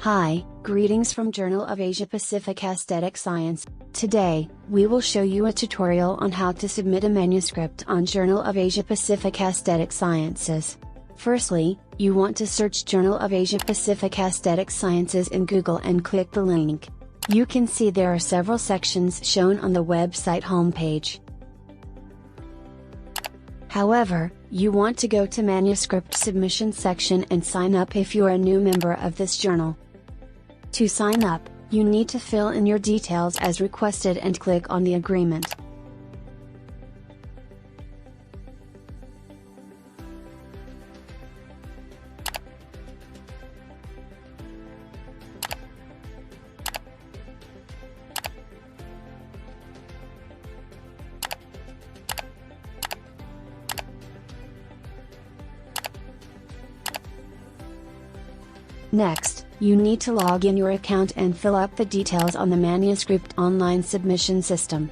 Hi, greetings from Journal of Asia Pacific Aesthetic Science. Today, we will show you a tutorial on how to submit a manuscript on Journal of Asia Pacific Aesthetic Sciences. Firstly, you want to search Journal of Asia Pacific Aesthetic Sciences in Google and click the link. You can see there are several sections shown on the website homepage. However, you want to go to Manuscript Submission section and sign up if you are a new member of this journal. To sign up, you need to fill in your details as requested and click on the agreement. Next, you need to log in your account and fill up the details on the Manuscript online submission system.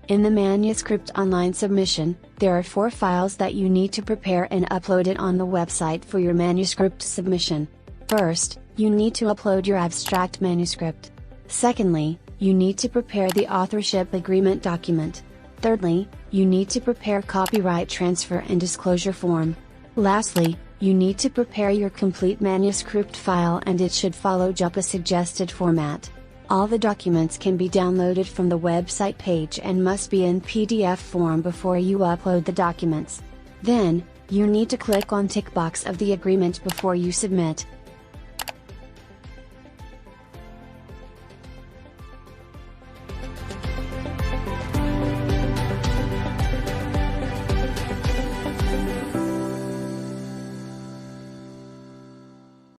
In the Manuscript online submission, there are 4 files that you need to prepare and upload it on the website for your manuscript submission. First, you need to upload your abstract manuscript. Secondly, you need to prepare the authorship agreement document. Thirdly, you need to prepare copyright transfer and disclosure form. Lastly, you need to prepare your complete manuscript file and it should follow Japa suggested format. All the documents can be downloaded from the website page and must be in PDF form before you upload the documents. Then, you need to click on tick box of the agreement before you submit.